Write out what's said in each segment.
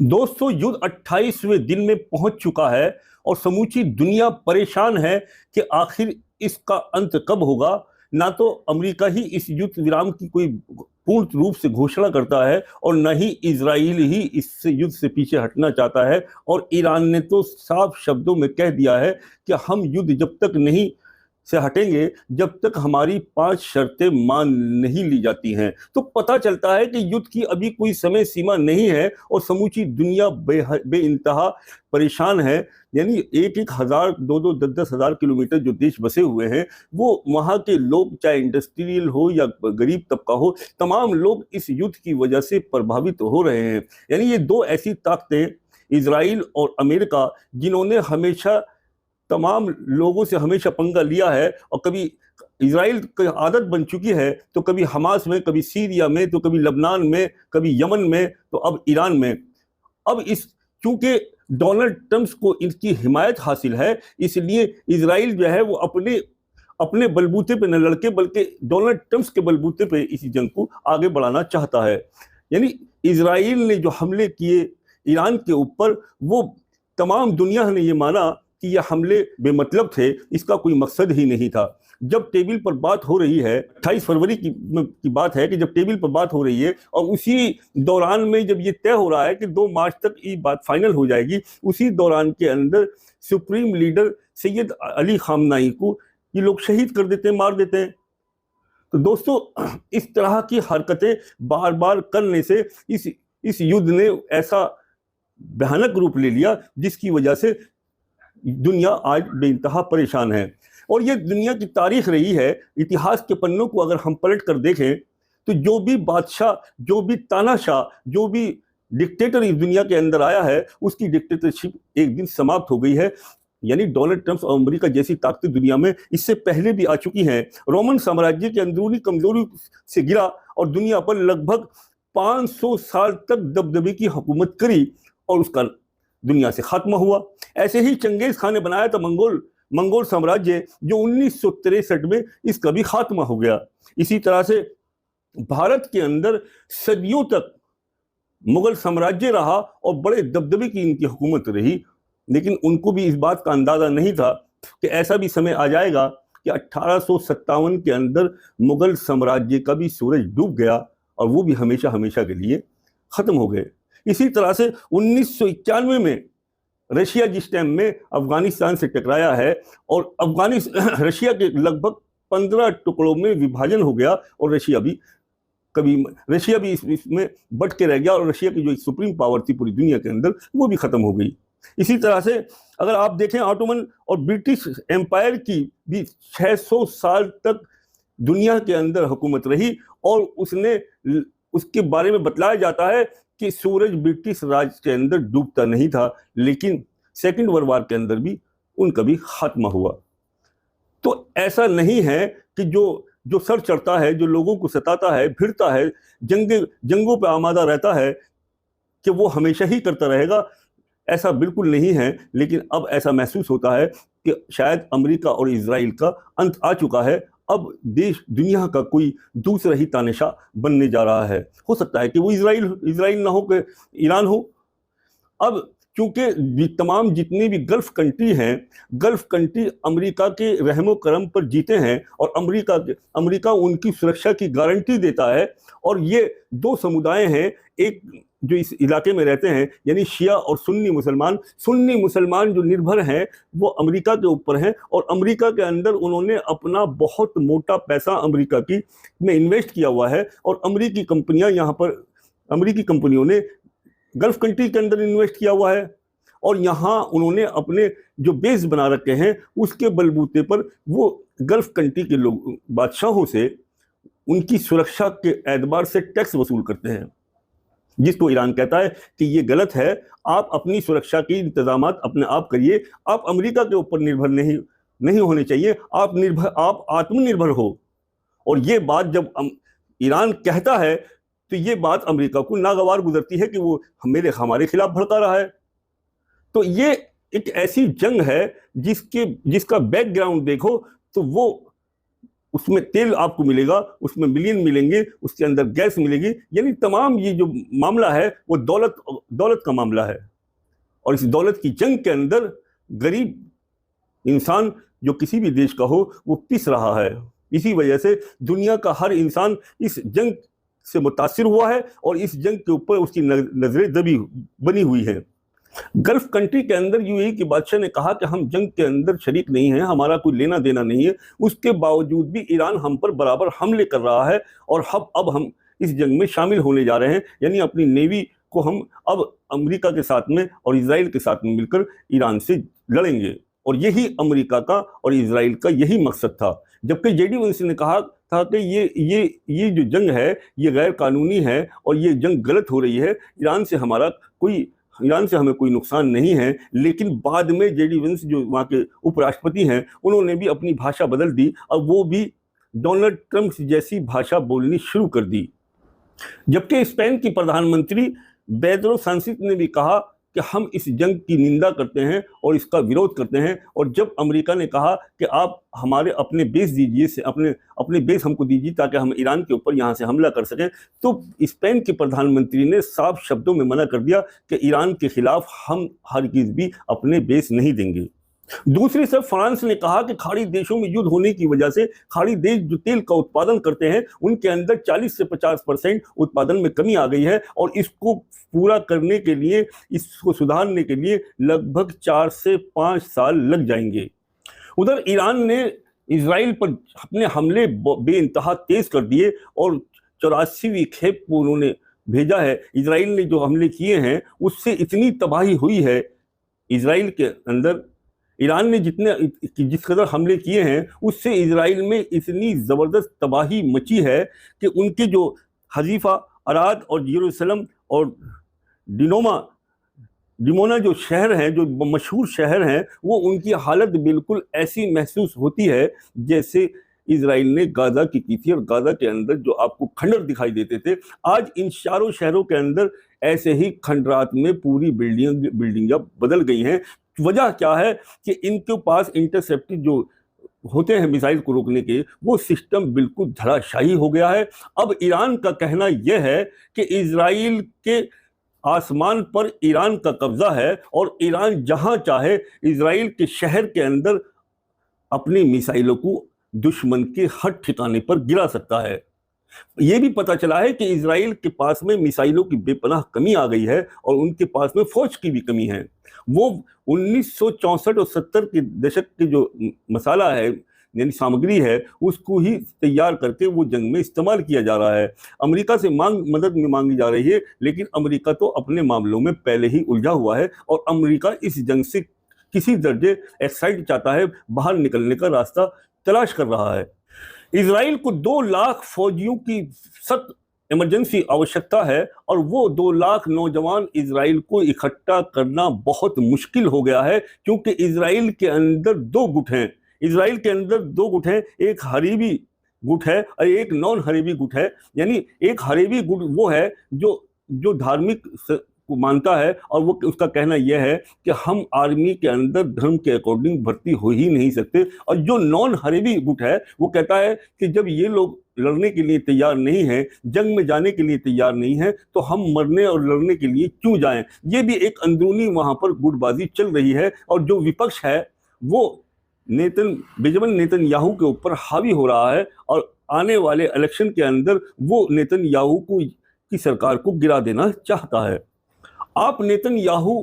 दोस्तों, युद्ध 28वें दिन में पहुंच चुका है और समूची दुनिया परेशान है कि आखिर इसका अंत कब होगा। ना तो अमेरिका ही इस युद्ध विराम की कोई पूर्ण रूप से घोषणा करता है और न ही इजराइल ही इस युद्ध से पीछे हटना चाहता है। और ईरान ने तो साफ शब्दों में कह दिया है कि हम युद्ध जब तक नहीं से हटेंगे जब तक हमारी 5 शर्तें मान नहीं ली जाती हैं। तो पता चलता है कि युद्ध की अभी कोई समय सीमा नहीं है और समूची दुनिया बेइंतहा परेशान है। यानी एक एक हजार, दो दो, 10-10 हजार किलोमीटर जो देश बसे हुए हैं, वो वहाँ के लोग, चाहे इंडस्ट्रियल हो या गरीब तबका हो, तमाम लोग इस युद्ध की वजह से प्रभावित हो रहे हैं। यानी ये दो ऐसी ताकतें, इजराइल और अमेरिका, जिन्होंने हमेशा तमाम लोगों से हमेशा पंगा लिया है और कभी इजराइल की आदत बन चुकी है, तो कभी हमास में, कभी सीरिया में, तो कभी लबनान में, कभी यमन में, तो अब ईरान में। अब इस चूंकि डोनाल्ड ट्रंप को इनकी हिमायत हासिल है, इसलिए इजराइल जो है वो अपने अपने बलबूते पे न लड़के बल्कि डोनाल्ड ट्रंप के बलबूते पे इसी जंग को आगे बढ़ाना चाहता है। यानी इजराइल ने जो हमले किए ईरान के ऊपर, वो तमाम दुनिया ने ये माना कि ये हमले बेमतलब थे, इसका कोई मकसद ही नहीं था। जब टेबल पर बात हो रही है, 28 फरवरी की बात है कि जब टेबल पर बात हो रही है और उसी दौरान में जब ये तय हो रहा है कि 2 मार्च तक ये बात फाइनल हो जाएगी, उसी दौरान के अंदर सुप्रीम लीडर सैयद अली खामनाई को ये लोग शहीद कर देते हैं, मार देते हैं। तो दोस्तों, इस तरह की हरकतें बार बार करने से इस युद्ध ने ऐसा भयानक रूप ले लिया जिसकी वजह से दुनिया आज बेइंतहा परेशान है। और ये दुनिया की तारीख रही है। इतिहास के पन्नों को अगर हम पलट कर देखें तो जो भी बादशाह, जो भी तानाशाह, जो भी डिक्टेटर इस दुनिया के अंदर आया है, उसकी डिक्टेटरशिप एक दिन समाप्त हो गई है। यानी डोनाल्ड ट्रंप और अमेरिका जैसी ताकतें दुनिया में इससे पहले भी आ चुकी हैं। रोमन साम्राज्य की अंदरूनी कमजोरी से गिरा और दुनिया पर लगभग 500 साल तक दबदबे की हुकूमत करी और उसका दुनिया से खात्मा हुआ। ऐसे ही चंगेज खान ने बनाया था मंगोल साम्राज्य, जो 1963 में इसका भी खात्मा हो गया। इसी तरह से भारत के अंदर सदियों तक मुगल साम्राज्य रहा और बड़े दबदबे की इनकी हुकूमत रही, लेकिन उनको भी इस बात का अंदाजा नहीं था कि ऐसा भी समय आ जाएगा कि 1857 के अंदर मुगल साम्राज्य का भी सूरज डूब गया और वो भी हमेशा हमेशा के लिए खत्म हो गए। इसी तरह से 1991 में रशिया जिस टाइम में अफगानिस्तान से टकराया है और रशिया के लगभग 15 टुकड़ों में विभाजन हो गया और रशिया भी इसमें बट के रह गया और रशिया की जो सुप्रीम पावर थी पूरी दुनिया के अंदर, वो भी खत्म हो गई। इसी तरह से अगर आप देखें, ऑटोमन और ब्रिटिश एम्पायर की भी 600 साल तक दुनिया के अंदर हुकूमत रही और उसके बारे में बतलाया जाता है कि सूरज ब्रिटिश राज के अंदर डूबता नहीं था, लेकिन सेकंड वर्ल्ड वॉर के अंदर भी उनका भी खात्मा हुआ। तो ऐसा नहीं है कि जो सर चढ़ता है, जो लोगों को सताता है, भिड़ता है, जंगों पे आमादा रहता है, कि वो हमेशा ही करता रहेगा। ऐसा बिल्कुल नहीं है। लेकिन अब ऐसा महसूस होता है कि शायद अमेरिका और इजराइल का अंत आ चुका है। अब दुनिया का कोई दूसरा ही तानाशाह बनने जा रहा है। हो सकता है कि वो इजराइल ना हो, कि ईरान हो। अब चूंकि तमाम जितने भी गल्फ कंट्री हैं, गल्फ कंट्री अमेरिका के रहमो करम पर जीते हैं और अमेरिका उनकी सुरक्षा की गारंटी देता है। और ये 2 समुदाय हैं, एक जो इस इलाके में रहते हैं, यानी शिया और सुन्नी मुसलमान जो निर्भर हैं वो अमेरिका के ऊपर हैं और अमेरिका के अंदर उन्होंने अपना बहुत मोटा पैसा अमेरिका की में इन्वेस्ट किया हुआ है और अमेरिकी कंपनियों ने गल्फ कंट्री के अंदर इन्वेस्ट किया हुआ है और यहाँ उन्होंने अपने जो बेस बना रखे हैं उसके बलबूते पर वो गल्फ कंट्री के लोग बादशाहों से उनकी सुरक्षा के एतबार से टैक्स वसूल करते हैं, जिसको ईरान कहता है कि ये गलत है। आप अपनी सुरक्षा के इंतजामात अपने आप करिए, आप अमेरिका के ऊपर निर्भर नहीं होने चाहिए, आप आत्मनिर्भर हो। और ये बात जब ईरान कहता है तो ये बात अमेरिका को नागवार गुजरती है कि वो हमारे खिलाफ भड़का रहा है। तो ये एक ऐसी जंग है जिसका बैकग्राउंड देखो तो वो उसमें तेल आपको मिलेगा, उसमें मिलियन मिलेंगे, उसके अंदर गैस मिलेगी, यानी तमाम ये जो मामला है वो दौलत का मामला है। और इस दौलत की जंग के अंदर गरीब इंसान जो किसी भी देश का हो वो पिस रहा है। इसी वजह से दुनिया का हर इंसान इस जंग से मुतासिर हुआ है और इस जंग के ऊपर उसकी नजरें बनी हुई है। गल्फ कंट्री के अंदर यूएई के बादशाह ने कहा कि हम जंग के अंदर शरीक नहीं हैं, हमारा कोई लेना देना नहीं है। उसके बावजूद भी ईरान हम पर बराबर हमले कर रहा है और अब हम इस जंग में शामिल होने जा रहे हैं, यानी अपनी नेवी को हम अब अमेरिका के साथ में और इजराइल के साथ में मिलकर ईरान से लड़ेंगे। और यही अमेरिका का और इजराइल का यही मकसद था। जबकि जेडी वंश ने कहा था कि ये जो जंग है ये गैर कानूनी है और ये जंग गलत हो रही है, ईरान से हमें कोई नुकसान नहीं है। लेकिन बाद में जेडी वंश जो वहाँ के उपराष्ट्रपति हैं उन्होंने भी अपनी भाषा बदल दी और वो भी डोनाल्ड ट्रंप जैसी भाषा बोलनी शुरू कर दी। जबकि स्पेन की प्रधानमंत्री पेड्रो सांचेज ने भी कहा कि हम इस जंग की निंदा करते हैं और इसका विरोध करते हैं। और जब अमेरिका ने कहा कि आप हमारे अपने बेस दीजिए, से अपने बेस हमको दीजिए ताकि हम ईरान के ऊपर यहाँ से हमला कर सकें, तो स्पेन के प्रधानमंत्री ने साफ शब्दों में मना कर दिया कि ईरान के खिलाफ हम हरगिज़ भी अपने बेस नहीं देंगे। दूसरी तरफ फ्रांस ने कहा कि खाड़ी देशों में युद्ध होने की वजह से खाड़ी देश जो तेल का उत्पादन करते हैं उनके अंदर 40 से 50% उत्पादन में कमी आ गई है और इसको पूरा करने के लिए, इसको सुधारने के लिए लगभग 4 से 5 साल लग जाएंगे। उधर ईरान ने इजराइल पर अपने हमले बेइंतहा तेज कर दिए और 84वीं खेप को उन्होंने भेजा है। इजराइल ने जो हमले किए हैं उससे इतनी तबाही हुई है इजराइल के अंदर, ईरान ने जिस कदर हमले किए हैं उससे इजराइल में इतनी ज़बरदस्त तबाही मची है कि उनके जो हजीफा, अराद और यरूशलेम और डिमोना जो शहर हैं, जो मशहूर शहर हैं, वो उनकी हालत बिल्कुल ऐसी महसूस होती है जैसे इजराइल ने गाजा की थी। और गाजा के अंदर जो आपको खंडर दिखाई देते थे, आज इन चारों शहरों के अंदर ऐसे ही खंडरात में पूरी बिल्डिंगें बदल गई हैं। वजह क्या है कि इनके पास इंटरसेप्टर जो होते हैं मिसाइल को रोकने के, वो सिस्टम बिल्कुल धराशायी हो गया है। अब ईरान का कहना यह है कि इजराइल के आसमान पर ईरान का कब्जा है और ईरान जहां चाहे इजराइल के शहर के अंदर अपनी मिसाइलों को दुश्मन के हर ठिकाने पर गिरा सकता है। ये भी पता चला है कि इजराइल के पास में मिसाइलों की बेपनाह कमी आ गई है और उनके पास में फौज की भी कमी है। वो 1964 और 70 के दशक के जो मसाला है, यानी सामग्री है, उसको ही तैयार करके वो जंग में इस्तेमाल किया जा रहा है। अमेरिका से मदद में मांगी जा रही है, लेकिन अमेरिका तो अपने मामलों में पहले ही उलझा हुआ है और अमेरिका इस जंग से किसी दर्जे एक्साइट चाहता है, बाहर निकलने का रास्ता तलाश कर रहा है। इजराइल को 2 लाख फौजियों की सख्त इमरजेंसी आवश्यकता है और वो 2 लाख नौजवान इजराइल को इकट्ठा करना बहुत मुश्किल हो गया है, क्योंकि इजराइल के अंदर 2 गुट हैं। इजराइल के अंदर 2 गुट हैं, एक हरीबी गुट है और एक नॉन हरीबी गुट है। यानी एक हरीबी गुट वो है जो धार्मिक को मानता है और वो उसका कहना यह है कि हम आर्मी के अंदर धर्म के अकॉर्डिंग भर्ती हो ही नहीं सकते। और जो नॉन हरीबी गुट है वो कहता है कि जब ये लोग लड़ने के लिए तैयार नहीं है, जंग में जाने के लिए तैयार नहीं है, तो हम मरने और लड़ने के लिए क्यों जाएं। ये भी एक अंदरूनी वहां पर गुटबाजी चल रही है और जो विपक्ष है वो बेंजामिन नेतन्याहू के ऊपर हावी हो रहा है और आने वाले इलेक्शन के अंदर वो नेतन्याहू की सरकार को गिरा देना चाहता है। आप नेतन्याहू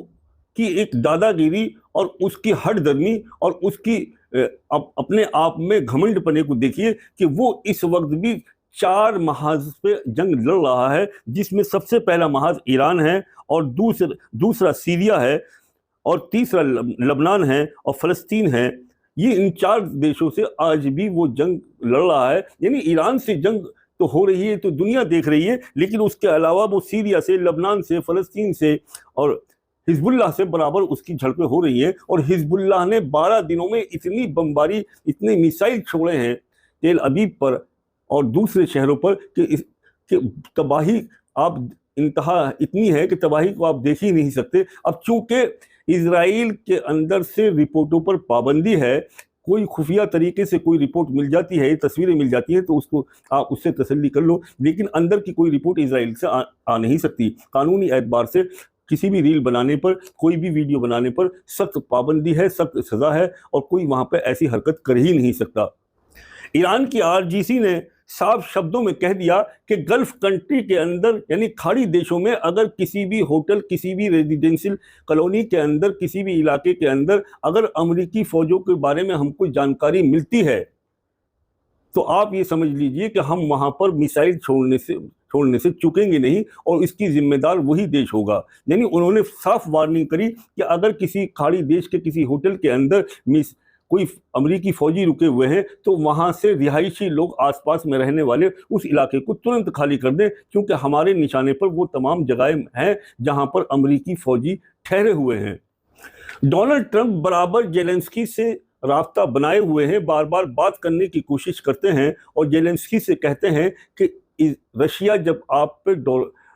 की एक दादागिरी और उसकी हठधर्मी और उसकी अपने आप में घमंडपने को देखिए कि वो इस वक्त भी 4 महाज पे जंग लड़ रहा है, जिसमें सबसे पहला महाज ईरान है और दूसरा सीरिया है और तीसरा लबनान है और फ़लस्तीन है। ये इन 4 देशों से आज भी वो जंग लड़ रहा है। यानी ईरान से जंग तो हो रही है, तो दुनिया देख रही है, लेकिन उसके अलावा वो सीरिया से, लबनान से, फ़लस्तीन से और हिजबुल्लाह से बराबर उसकी झड़पें हो रही हैं। और हिजबुल्लाह ने 12 दिनों में इतनी बमबारी, इतने मिसाइल छोड़े हैं तेल अबीब पर और दूसरे शहरों पर कि तबाही आप इंतहा इतनी है कि तबाही को आप देख ही नहीं सकते। अब चूंकि इजराइल के अंदर से रिपोर्टों पर पाबंदी है कोई खुफिया तरीके से कोई रिपोर्ट मिल जाती है, तस्वीरें मिल जाती हैं, तो उसको आप उससे तसल्ली कर लो, लेकिन अंदर की कोई रिपोर्ट इजराइल से आ नहीं सकती। कानूनी एतबार से किसी भी रील बनाने पर, कोई भी वीडियो बनाने पर सख्त पाबंदी है, सख्त सज़ा है, और कोई वहाँ पर ऐसी हरकत कर ही नहीं सकता। ईरान की आरजीसी ने साफ शब्दों में कह दिया कि गल्फ कंट्री के अंदर, यानी खाड़ी देशों में, अगर किसी भी होटल, किसी भी रेजिडेंशियल कॉलोनी के अंदर, किसी भी इलाके के अंदर अगर अमेरिकी फौजों के बारे में हमको जानकारी मिलती है, तो आप ये समझ लीजिए कि हम वहां पर मिसाइल छोड़ने से चूकेंगे नहीं, और इसकी जिम्मेदार वही देश होगा। यानी उन्होंने साफ वार्निंग करी कि अगर किसी खाड़ी देश के किसी होटल के अंदर कोई अमेरिकी फौजी रुके हुए हैं, तो वहां से रिहायशी लोग, आसपास में रहने वाले, उस इलाके को तुरंत खाली कर दें, क्योंकि हमारे निशाने पर वो तमाम जगहें हैं जहां पर अमेरिकी फौजी ठहरे हुए हैं। डोनाल्ड ट्रंप बराबर जेलेंस्की से राब्ता बनाए हुए हैं, बार बार बात करने की कोशिश करते हैं, और जेलेंस्की से कहते हैं कि रशिया जब आप पे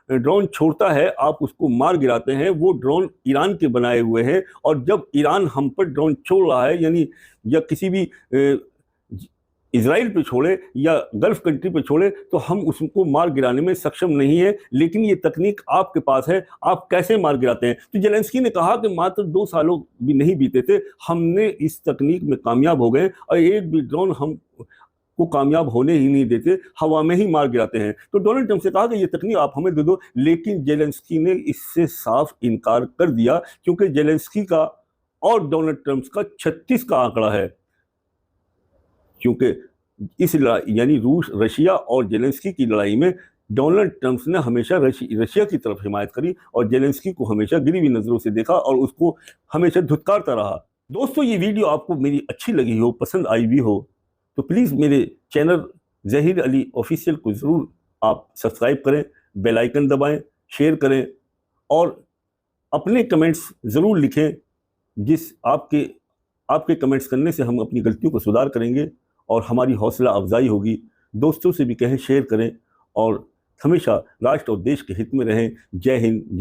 ड्रोन छोड़ता है, आप उसको मार गिराते हैं। वो ड्रोन ईरान के बनाए हुए हैं, और जब ईरान हम पर ड्रोन छोड़ रहा है, यानी या किसी भी इजराइल पे छोड़े या गल्फ कंट्री पे छोड़े, तो हम उसको मार गिराने में सक्षम नहीं है, लेकिन ये तकनीक आपके पास है, आप कैसे मार गिराते हैं। तो जेलेंस्की ने कहा कि मात्र 2 सालों भी नहीं बीते थे, हमने इस तकनीक में कामयाब हो गए, और एक भी ड्रोन हम को कामयाब होने ही नहीं देते, हवा में ही मार गिराते हैं। तो डोनाल्ड ट्रंप से कहा कि ये तकनीक आप हमें दे दो, लेकिन जेलेंस्की ने इससे साफ इनकार कर दिया, क्योंकि जेलेंस्की का और डोनाल्ड ट्रंप का 36 का आंकड़ा है। क्योंकि इस यानी रूस, रशिया और जेलेंस्की की लड़ाई में डोनाल्ड ट्रंप ने हमेशा रशिया की तरफ हिमायत करी, और जेलेंस्की को हमेशा गिरी हुई नजरों से देखा, और उसको हमेशा धुतकारता रहा। दोस्तों, ये वीडियो आपको मेरी अच्छी लगी हो, पसंद आई भी हो, तो प्लीज़ मेरे चैनल ज़हीर अली ऑफिशियल को ज़रूर आप सब्सक्राइब करें, बेल आइकन दबाएं, शेयर करें, और अपने कमेंट्स ज़रूर लिखें। आपके कमेंट्स करने से हम अपनी गलतियों को सुधार करेंगे, और हमारी हौसला अफजाई होगी। दोस्तों से भी कहें, शेयर करें, और हमेशा राष्ट्र और देश के हित में रहें। जय हिंद।